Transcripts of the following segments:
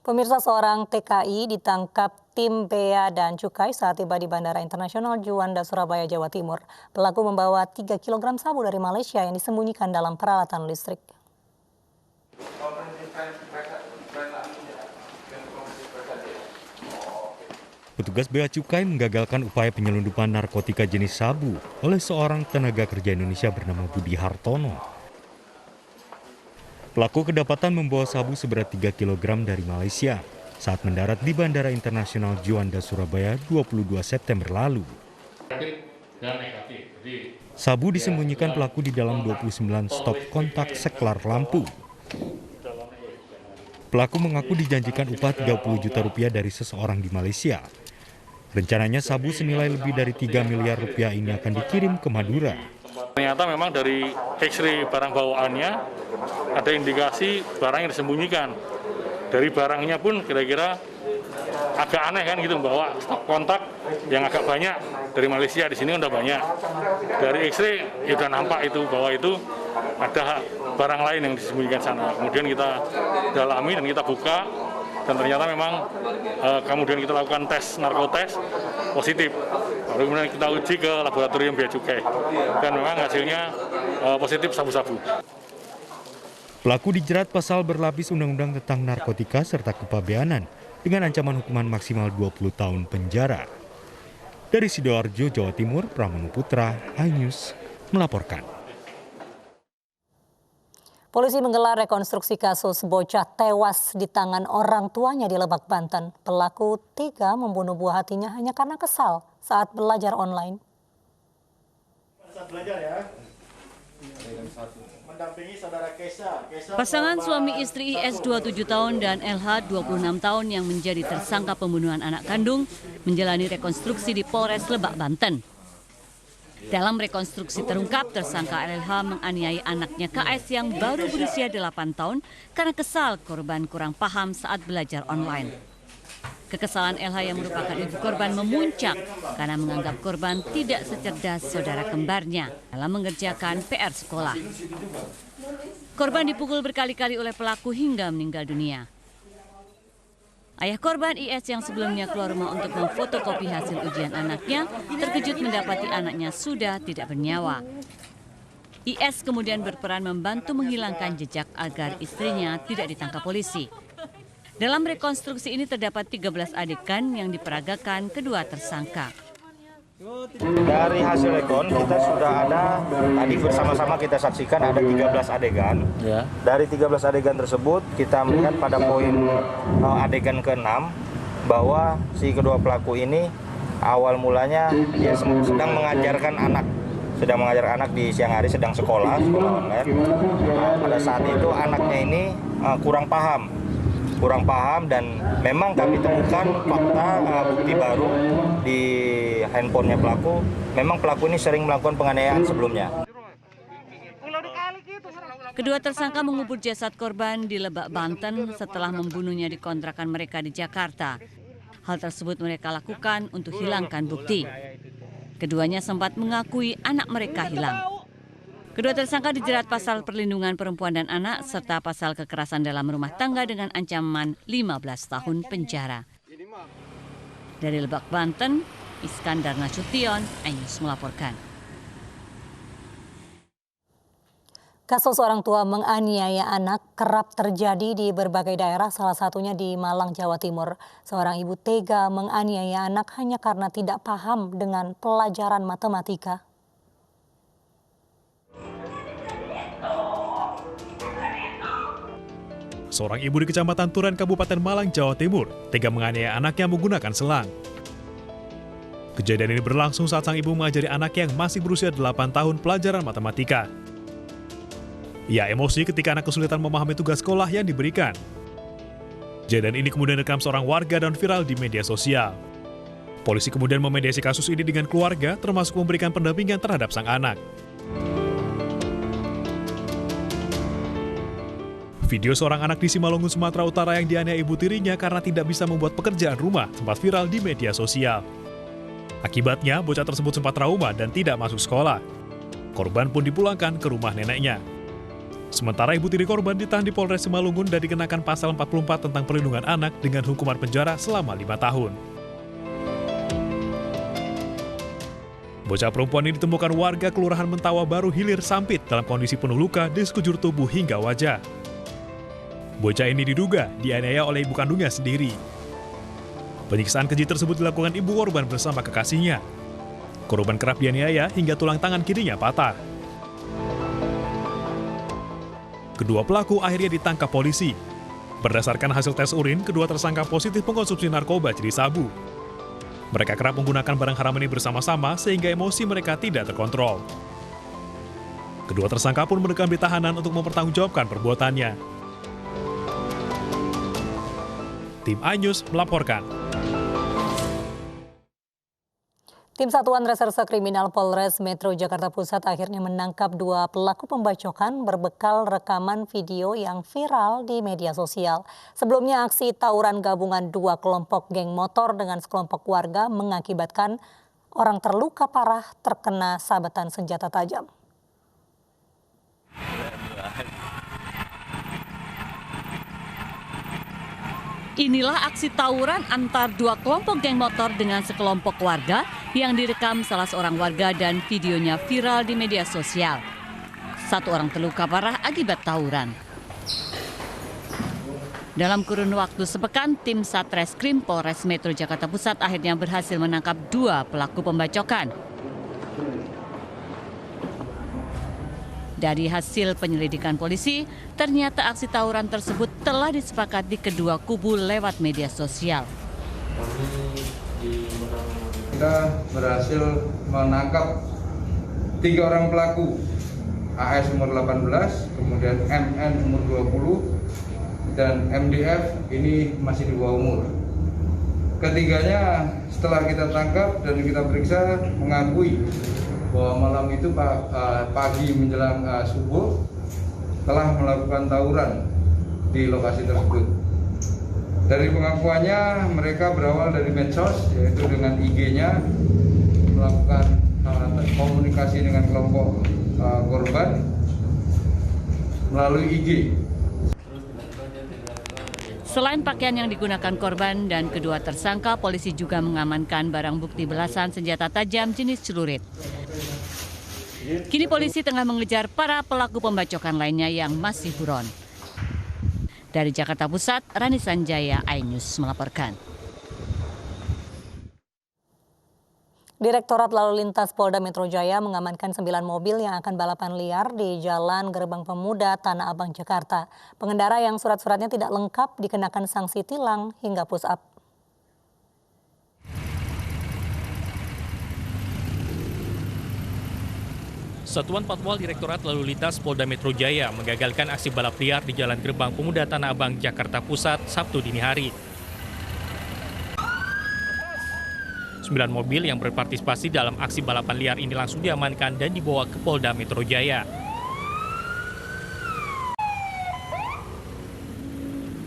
Pemirsa, seorang TKI ditangkap tim Bea dan Cukai saat tiba di Bandara Internasional Juanda, Surabaya, Jawa Timur. Pelaku membawa 3 kg sabu dari Malaysia yang disembunyikan dalam peralatan listrik. Petugas Bea Cukai menggagalkan upaya penyelundupan narkotika jenis sabu oleh seorang tenaga kerja Indonesia bernama Budi Hartono. Pelaku kedapatan membawa sabu seberat 3 kg dari Malaysia saat mendarat di Bandara Internasional Juanda, Surabaya 22 September lalu. Sabu disembunyikan pelaku di dalam 29 stop kontak seklar lampu. Pelaku mengaku dijanjikan upah 30 juta rupiah dari seseorang di Malaysia. Rencananya sabu senilai lebih dari 3 miliar rupiah ini akan dikirim ke Madura. Ternyata memang dari X-ray barang bawaannya ada indikasi barang yang disembunyikan. Dari barangnya pun kira-kira agak aneh kan gitu, bawa stop kontak yang agak banyak dari Malaysia, di sini udah banyak. Dari X-ray ya udah nampak itu bahwa itu ada barang lain yang disembunyikan sana. Kemudian kita dalami dan kita buka, dan ternyata memang kemudian kita lakukan tes narkotes positif. Lalu kemudian kita uji ke laboratorium Bea Cukai dan memang hasilnya positif sabu-sabu. Pelaku dijerat pasal berlapis Undang-Undang tentang narkotika serta kepabeanan dengan ancaman hukuman maksimal 20 tahun penjara. Dari Sidoarjo, Jawa Timur, Pramono Putra, iNews melaporkan. Polisi menggelar rekonstruksi kasus bocah tewas di tangan orang tuanya di Lebak, Banten. Pelaku tega membunuh buah hatinya hanya karena kesal saat belajar online. Pasangan suami istri IS 27 tahun dan LH 26 tahun yang menjadi tersangka pembunuhan anak kandung menjalani rekonstruksi di Polres Lebak, Banten. Dalam rekonstruksi terungkap, tersangka LH menganiaya anaknya KS yang baru berusia 8 tahun karena kesal korban kurang paham saat belajar online. Kekesalan LH yang merupakan ibu korban memuncak karena menganggap korban tidak secerdas saudara kembarnya dalam mengerjakan PR sekolah. Korban dipukul berkali-kali oleh pelaku hingga meninggal dunia. Ayah korban IS yang sebelumnya keluar rumah untuk memfotokopi hasil ujian anaknya terkejut mendapati anaknya sudah tidak bernyawa. IS kemudian berperan membantu menghilangkan jejak agar istrinya tidak ditangkap polisi. Dalam rekonstruksi ini terdapat 13 adegan yang diperagakan kedua tersangka. Dari hasil rekon kita sudah ada, tadi bersama-sama kita saksikan ada 13 adegan. Ya. Dari 13 adegan tersebut kita melihat pada poin adegan ke-6 bahwa si kedua pelaku ini awal mulanya dia sedang mengajarkan anak di siang hari, sedang sekolah online. Pada saat itu anaknya ini kurang paham dan memang kami temukan fakta bukti baru di handphonenya pelaku. Memang pelaku ini sering melakukan penganiayaan sebelumnya. Kedua tersangka mengubur jasad korban di Lebak, Banten setelah membunuhnya di kontrakan mereka di Jakarta. Hal tersebut mereka lakukan untuk hilangkan bukti. Keduanya sempat mengakui anak mereka hilang. Kedua tersangka dijerat pasal perlindungan perempuan dan anak serta pasal kekerasan dalam rumah tangga dengan ancaman 15 tahun penjara. Dari Lebak, Banten, Iskandar Nasution, iNews melaporkan. Kasus orang tua menganiaya anak kerap terjadi di berbagai daerah, salah satunya di Malang, Jawa Timur. Seorang ibu tega menganiaya anak hanya karena tidak paham dengan pelajaran matematika. Seorang ibu di Kecamatan Turen, Kabupaten Malang, Jawa Timur, tega menganiaya anaknya menggunakan selang. Kejadian ini berlangsung saat sang ibu mengajari anak yang masih berusia 8 tahun pelajaran matematika. Ia emosi ketika anak kesulitan memahami tugas sekolah yang diberikan. Kejadian ini kemudian direkam seorang warga dan viral di media sosial. Polisi kemudian memediasi kasus ini dengan keluarga, termasuk memberikan pendampingan terhadap sang anak. Video seorang anak di Simalungun, Sumatera Utara yang dianiaya ibu tirinya karena tidak bisa membuat pekerjaan rumah sempat viral di media sosial. Akibatnya, bocah tersebut sempat trauma dan tidak masuk sekolah. Korban pun dipulangkan ke rumah neneknya. Sementara ibu tiri korban ditahan di Polres Simalungun dan dikenakan pasal 44 tentang perlindungan anak dengan hukuman penjara selama 5 tahun. Bocah perempuan ini ditemukan warga Kelurahan Mentawa Baru Hilir Sampit dalam kondisi penuh luka di sekujur tubuh hingga wajah. Bocah ini diduga dianiaya oleh ibu kandungnya sendiri. Penyiksaan keji tersebut dilakukan ibu korban bersama kekasihnya. Korban kerap dianiaya hingga tulang tangan kirinya patah. Kedua pelaku akhirnya ditangkap polisi. Berdasarkan hasil tes urin, kedua tersangka positif mengkonsumsi narkoba jenis sabu. Mereka kerap menggunakan barang haram ini bersama-sama sehingga emosi mereka tidak terkontrol. Kedua tersangka pun mendekam di tahanan untuk mempertanggungjawabkan perbuatannya. Tim iNews melaporkan. Tim Satuan Reserse Kriminal Polres Metro Jakarta Pusat akhirnya menangkap 2 pelaku pembacokan berbekal rekaman video yang viral di media sosial. Sebelumnya aksi tawuran gabungan 2 kelompok geng motor dengan sekelompok warga mengakibatkan orang terluka parah terkena sabetan senjata tajam. Inilah aksi tawuran antar 2 kelompok geng motor dengan sekelompok warga yang direkam salah seorang warga dan videonya viral di media sosial. 1 orang terluka parah akibat tawuran. Dalam kurun waktu sepekan, tim Satreskrim Polres Metro Jakarta Pusat akhirnya berhasil menangkap 2 pelaku pembacokan. Dari hasil penyelidikan polisi, ternyata aksi tawuran tersebut telah disepakati kedua kubu lewat media sosial. Kita berhasil menangkap 3 orang pelaku, AS umur 18, kemudian MN umur 20, dan MDF ini masih di bawah umur. Ketiganya setelah kita tangkap dan kita periksa mengakui bahwa malam itu pagi menjelang subuh telah melakukan tawuran di lokasi tersebut. Dari pengakuannya mereka berawal dari medsos, yaitu dengan IG-nya melakukan komunikasi dengan kelompok korban melalui IG. Selain pakaian yang digunakan korban dan kedua tersangka, polisi juga mengamankan barang bukti belasan senjata tajam jenis celurit. Kini polisi tengah mengejar para pelaku pembacokan lainnya yang masih buron. Dari Jakarta Pusat, Rani Sanjaya, iNews melaporkan. Direktorat Lalu Lintas Polda Metro Jaya mengamankan 9 mobil yang akan balapan liar di Jalan Gerbang Pemuda Tanah Abang, Jakarta. Pengendara yang surat-suratnya tidak lengkap dikenakan sanksi tilang hingga push up. Satuan Patwal Direktorat Lalu Lintas Polda Metro Jaya menggagalkan aksi balap liar di Jalan Gerbang Pemuda Tanah Abang, Jakarta Pusat, Sabtu dini hari. 9 mobil yang berpartisipasi dalam aksi balapan liar ini langsung diamankan dan dibawa ke Polda Metro Jaya.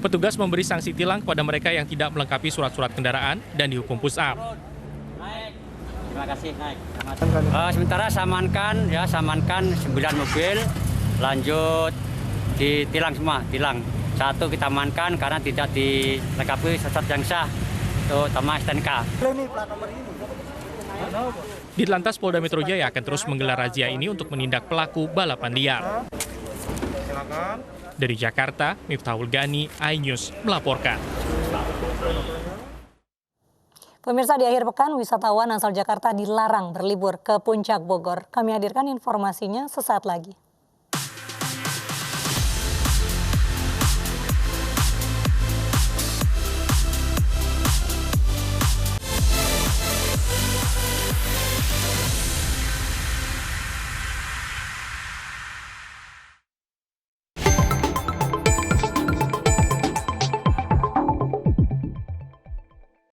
Petugas memberi sanksi tilang kepada mereka yang tidak melengkapi surat-surat kendaraan dan dihukum push up. Terima kasih. Sementara samankan 9 mobil, lanjut ditilang semua, tilang. 1 kita amankan karena tidak dilengkapi surat yang sah, terutama STNK. Ditlantas Polda Metro Jaya akan terus menggelar razia ini untuk menindak pelaku balapan liar. Dari Jakarta, Miftahul Gani, iNews melaporkan. Pemirsa, di akhir pekan, wisatawan asal Jakarta dilarang berlibur ke Puncak Bogor. Kami hadirkan informasinya sesaat lagi.